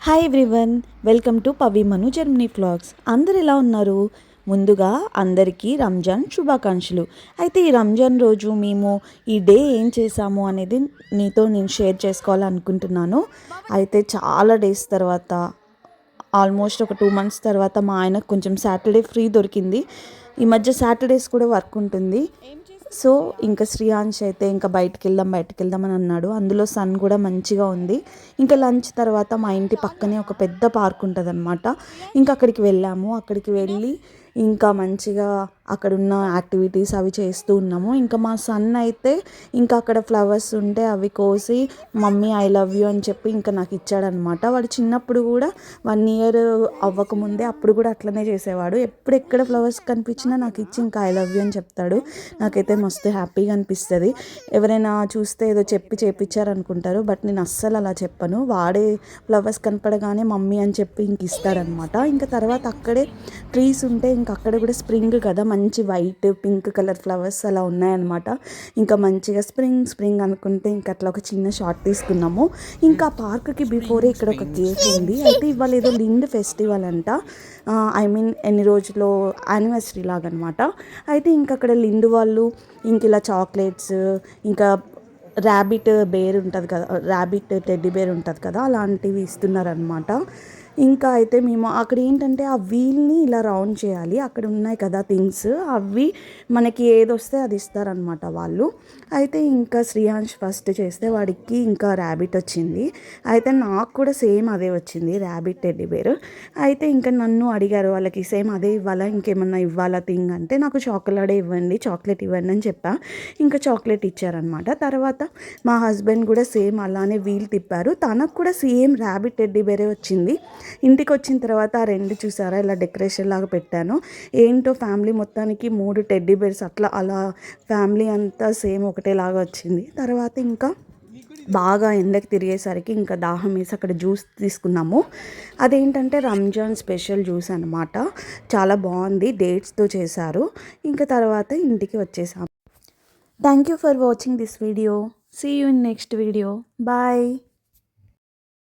Hi everyone, welcome to Pavi Manu Germany vlogs. అందరు ఎలా ఉన్నారు? ముందుగా అందరికీ రంజాన్ శుభాకాంక్షలు. అయితే ఈ రంజాన్ రోజు మేము ఈ డే ఏం చేసాము అనేది నేను షేర్ చేసుకోవాలనుకుంటున్నాను. అయితే చాలా డేస్ తర్వాత, ఆల్మోస్ట్ ఒక 2 months తర్వాత మా ఆయనకు కొంచెం సాటర్డే ఫ్రీ దొరికింది. ఈ మధ్య సాటర్డేస్ కూడా వర్క్ ఉంటుంది. సో ఇంకా శ్రీయాంష్ అయితే ఇంకా బయటికి వెళ్దాం అని అన్నాడు. అందులో సన్ కూడా మంచిగా ఉంది. ఇంకా లంచ్ తర్వాత మా ఇంటి పక్కనే ఒక పెద్ద పార్క్ ఉంటుంది అనమాట. ఇంకా అక్కడికి వెళ్ళాము. అక్కడికి వెళ్ళి ఇంకా మంచిగా అక్కడున్న యాక్టివిటీస్ అవి చేస్తూ ఉన్నాము. ఇంకా మా సన్ అయితే ఇంకా అక్కడ ఫ్లవర్స్ ఉంటే అవి కోసి మమ్మీ ఐ లవ్ యూ అని చెప్పి ఇంకా నాకు ఇచ్చాడనమాట. వాడు చిన్నప్పుడు కూడా 1 year అవ్వకముందే అప్పుడు కూడా అట్లనే చేసేవాడు. ఎప్పుడు ఎక్కడ ఫ్లవర్స్ కనిపించినా నాకు ఇచ్చి ఇంకా ఐ లవ్ యూ అని చెప్తాడు. నాకైతే మస్తు హ్యాపీగా అనిపిస్తుంది. ఎవరైనా చూస్తే ఏదో చెప్పి చేపించారనుకుంటారు, బట్ నేను అస్సలు అలా చెప్పను. వాడే ఫ్లవర్స్ కనపడగానే మమ్మీ అని చెప్పి ఇంక ఇస్తాడనమాట. ఇంకా తర్వాత అక్కడే ట్రీస్ ఉంటే ఇంకా అక్కడ కూడా స్ప్రింగ్ కదా, మంచి వైట్ పింక్ కలర్ ఫ్లవర్స్ అలా ఉన్నాయన్నమాట. ఇంకా మంచిగా స్ప్రింగ్ అనుకుంటే ఇంకా అట్లా ఒక చిన్న షాట్ తీసుకున్నాము. ఇంకా పార్క్కి బిఫోరే ఇక్కడ ఒక కేఫ్ ఉంది. అయితే ఇవాళ ఏదో లిండ్ ఫెస్టివల్ అంట, ఎన్ని రోజులు యానివర్సరీ లాగా అనమాట. అయితే ఇంకా అక్కడ లిండ్ వాళ్ళు ఇంక ఇలా చాక్లెట్స్, ఇంకా ర్యాబిట్ బేర్ ఉంటుంది కదా, ర్యాబిట్ టెడ్డీ బేర్ ఉంటుంది కదా, అలాంటివి ఇస్తున్నారనమాట. ఇంకా అయితే మేము అక్కడ ఏంటంటే ఆ వీల్ని ఇలా రౌండ్ చేయాలి. అక్కడ ఉన్నాయి కదా థింగ్స్, అవి మనకి ఏది వస్తే అది ఇస్తారనమాట వాళ్ళు. అయితే ఇంకా శ్రీయాంష్ ఫస్ట్ చేస్తే వాడికి ఇంకా ర్యాబిట్ వచ్చింది. అయితే నాకు కూడా సేమ్ అదే వచ్చింది, ర్యాబిట్ టెడ్డీ బేర్. అయితే ఇంకా నన్ను అడిగారు వాళ్ళకి సేమ్ అదే ఇవ్వాలా, ఇంకేమన్నా ఇవ్వాలా థింగ్ అంటే, నాకు చాక్లెట్ ఇవ్వండి అని చెప్పా. ఇంకా చాక్లెట్ ఇచ్చారనమాట. తర్వాత మా హస్బెండ్ కూడా సేమ్ అలానే వీల్ తిప్పారు. తనకు కూడా సేమ్ ర్యాబిట్ టెడ్డీ బేరే వచ్చింది. ఇంటికి వచ్చిన తర్వాత ఆ 2 చూసారా ఇలా డెకరేషన్ లాగా పెట్టాను. ఏంటో ఫ్యామిలీ మొత్తానికి 3 టెడ్డీ బేర్స్ అలా ఫ్యామిలీ అంతా సేమ్ ఒకటేలాగా వచ్చింది. తర్వాత ఇంకా బాగా ఎండకి తిరిగేసరికి ఇంకా దాహం వేసి అక్కడ జ్యూస్ తీసుకున్నాము. అదేంటంటే రంజాన్ స్పెషల్ జ్యూస్ అనమాట. చాలా బాగుంది, డేట్స్తో చేశారు. ఇంకా తర్వాత ఇంటికి వచ్చేసాము. Thank you for watching this video. See you in next video. Bye.